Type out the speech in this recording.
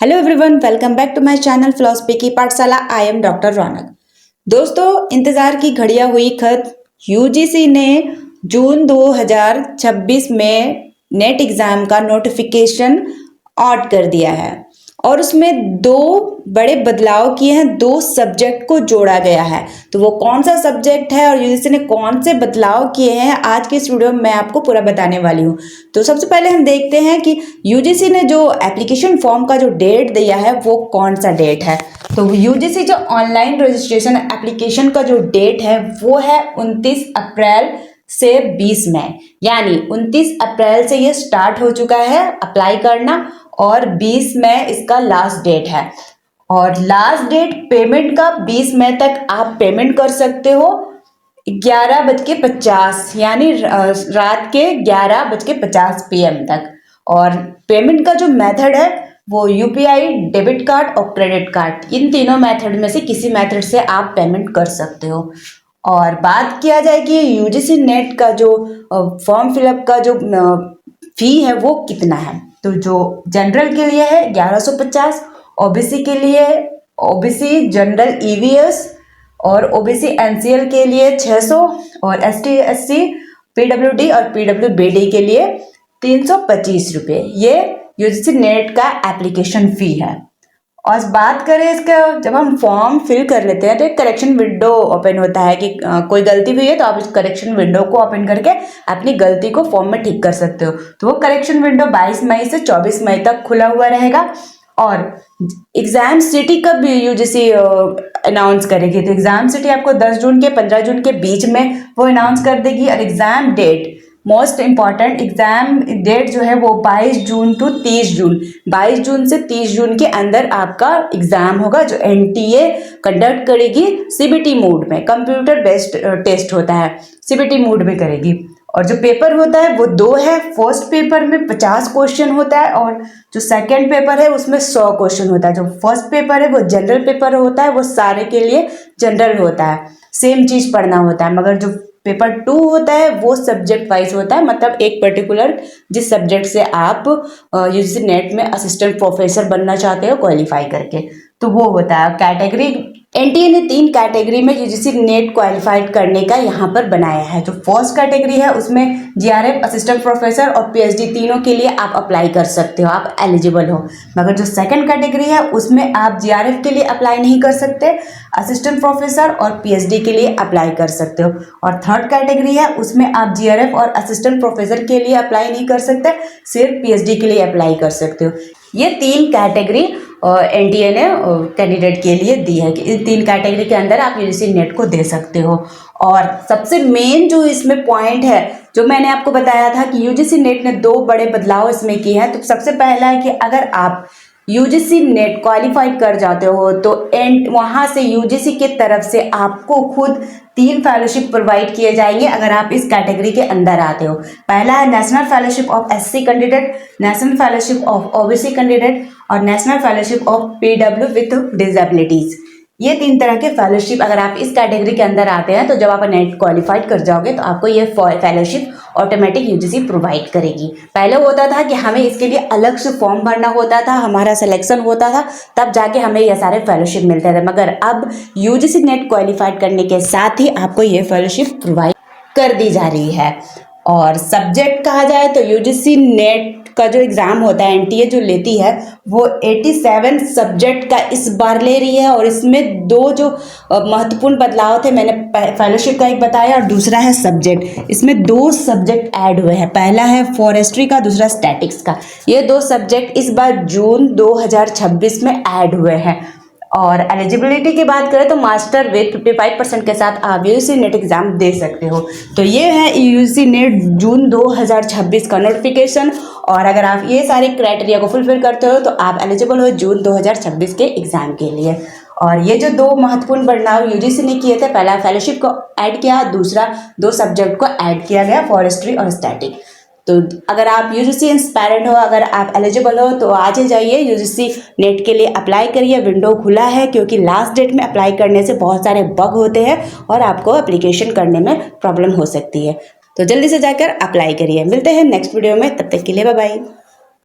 Hello everyone, welcome back to my channel philosophy की पाठशाला। I am doctor Raunak. दोस्तों, इंतजार की घड़ियां हुई खत्म। यूजीसी ने जून 2026 में नेट एग्जाम का नोटिफिकेशन आउट कर दिया है और उसमें दो बड़े बदलाव किए हैं। दो सब्जेक्ट को जोड़ा गया है। तो वो कौन सा सब्जेक्ट है और यूजीसी ने कौन से बदलाव किए हैं, आज के इस वीडियो में मैं आपको पूरा बताने वाली हूँ। तो सबसे पहले हम देखते हैं कि यूजीसी ने जो एप्लीकेशन फॉर्म का जो डेट दिया है वो कौन सा डेट है। तो यूजीसी जो ऑनलाइन रजिस्ट्रेशन एप्लीकेशन का जो डेट है वो है 29 अप्रैल से 20 मई, यानी 29 अप्रैल से ये स्टार्ट हो चुका है अप्लाई करना और 20 मई इसका लास्ट डेट है। और लास्ट डेट पेमेंट का 20 मई तक आप पेमेंट कर सकते हो 11:50, यानी रात के 11:50 PM तक। और पेमेंट का जो मेथड है वो यूपीआई, डेबिट कार्ड और क्रेडिट कार्ड, इन तीनों मेथड में से किसी मेथड से आप पेमेंट कर सकते हो। और बात किया जाए कि यूजीसी नेट का जो फॉर्म फिलअप का जो फी है वो कितना है, तो जो जनरल के लिए है 1150, ओबीसी के लिए ओबीसी जनरल ईवीएस और ओबीसी एनसीएल के लिए 600 और एसटी एससी पीडब्ल्यूडी और पीडब्ल्यूबीडी के लिए 325 रुपये। ये यूजीसी नेट का एप्लीकेशन फी है। और बात करें इसका, जब हम फॉर्म फिल कर लेते हैं तो एक करेक्शन विंडो ओपन होता है कि कोई गलती हुई है तो आप इस करेक्शन विंडो को ओपन करके अपनी गलती को फॉर्म में ठीक कर सकते हो। तो वो करेक्शन विंडो 22 मई से 24 मई तक खुला हुआ रहेगा। और एग्जाम सिटी कब यूजीसी अनाउंस करेगी, तो एग्जाम सिटी आपको 10 जून के 15 जून के बीच में वो अनाउंस कर देगी। और exam date, most important exam date जो है वो 22 जून टू 30 जून, 22 जून से 30 जून के अंदर आपका एग्जाम होगा, जो एनटीए कंडक्ट करेगी सीबीटी मोड में। कंप्यूटर बेस्ड टेस्ट होता है, सीबीटी मोड में करेगी। और जो पेपर होता है वो दो है। फर्स्ट पेपर में 50 क्वेश्चन होता है और जो सेकंड पेपर है उसमें 100 क्वेश्चन होता है। जो फर्स्ट पेपर है वो जनरल पेपर होता है, वो सारे के लिए जनरल होता है, सेम चीज पढ़ना होता है। मगर जो पेपर 2 होता है वो सब्जेक्ट वाइज होता है, मतलब एक पर्टिकुलर जिस सब्जेक्ट से आप यूजीसी नेट में असिस्टेंट प्रोफेसर बनना चाहते हो क्वालिफाई करके, तो वो होता है कैटेगरी। एनटीए ने 3 कैटेगरी में यूजीसी नेट क्वालिफाइड करने का यहाँ पर बनाया है। जो फर्स्ट कैटेगरी है उसमें जीआरएफ, असिस्टेंट प्रोफेसर और पीएचडी तीनों के लिए आप अप्लाई कर सकते हो, आप एलिजिबल हो। मगर जो सेकंड कैटेगरी है उसमें आप जीआरएफ के लिए अप्लाई नहीं कर सकते, असिस्टेंट प्रोफेसर और पीएचडी के लिए अप्लाई कर सकते हो। और थर्ड कैटेगरी है उसमें आप जीआरएफ और असिस्टेंट प्रोफेसर के लिए अप्लाई नहीं कर सकते, सिर्फ पीएचडी के लिए अप्लाई कर सकते हो। ये 3 कैटेगरी एनटीए ने कैंडिडेट के लिए दी है कि इन 3 कैटेगरी के अंदर आप यूजीसी नेट को दे सकते हो। और सबसे मेन जो इसमें पॉइंट है, जो मैंने आपको बताया था कि यूजीसी नेट ने 2 बड़े बदलाव इसमें किए हैं। तो सबसे पहला है कि अगर आप यूजीसी नेट क्वालिफाइड कर जाते हो तो वहाँ से यूजीसी की तरफ से आपको खुद 3 फेलोशिप प्रोवाइड किए जाएंगे अगर आप इस कैटेगरी के अंदर आते हो। पहला है national fellowship of SC candidate, national fellowship of OBC candidate और national fellowship of PW with disabilities. ये 3 तरह के फेलोशिप अगर आप इस कैटेगरी के अंदर आते हैं तो जब आप नेट क्वालिफाइड कर जाओगे तो आपको ये फेलोशिप ऑटोमेटिक यूजीसी प्रोवाइड करेगी। पहले होता था कि हमें इसके लिए अलग से फॉर्म भरना होता था, हमारा सिलेक्शन होता था, तब जाके हमें ये सारे फेलोशिप मिलते थे। मगर अब यूजीसी नेट क्वालिफाइड करने के साथ ही आपको ये फेलोशिप प्रोवाइड कर दी जा रही है। और सब्जेक्ट कहा जाए तो यूजीसी नेट का जो एग्ज़ाम होता है एनटीए जो लेती है वो 87 सब्जेक्ट का इस बार ले रही है। और इसमें 2 जो महत्वपूर्ण बदलाव थे, मैंने फेलोशिप का एक बताया और दूसरा है सब्जेक्ट। इसमें 2 सब्जेक्ट ऐड हुए हैं, पहला है फॉरेस्ट्री का, दूसरा स्टैटिक्स का। ये 2 सब्जेक्ट इस बार जून 2026 में ऐड हुए हैं। और एलिजिबिलिटी की बात करें तो मास्टर विथ 55% के साथ आप यूजीसी नेट एग्जाम दे सकते हो। तो ये है यूजीसी नेट जून 2026 का नोटिफिकेशन। और अगर आप ये सारे क्राइटेरिया को फुलफिल करते हो तो आप एलिजिबल हो जून 2026 के एग्जाम के लिए। और ये जो 2 महत्वपूर्ण बदलाव यूजीसी ने किए थे, पहला फेलोशिप को ऐड किया, दूसरा 2 सब्जेक्ट को ऐड किया गया, फॉरेस्ट्री और स्टैटिक। तो अगर आप यूजीसी इंस्पायर्ड हो, अगर आप एलिजिबल हो तो आज ही जाइए यूजीसी नेट के लिए अप्लाई करिए। विंडो खुला है क्योंकि लास्ट डेट में अप्लाई करने से बहुत सारे बग होते हैं और आपको एप्लीकेशन करने में प्रॉब्लम हो सकती है। तो जल्दी से जाकर अप्लाई करिए। मिलते हैं नेक्स्ट वीडियो में, तब तक के लिए बाय बाय।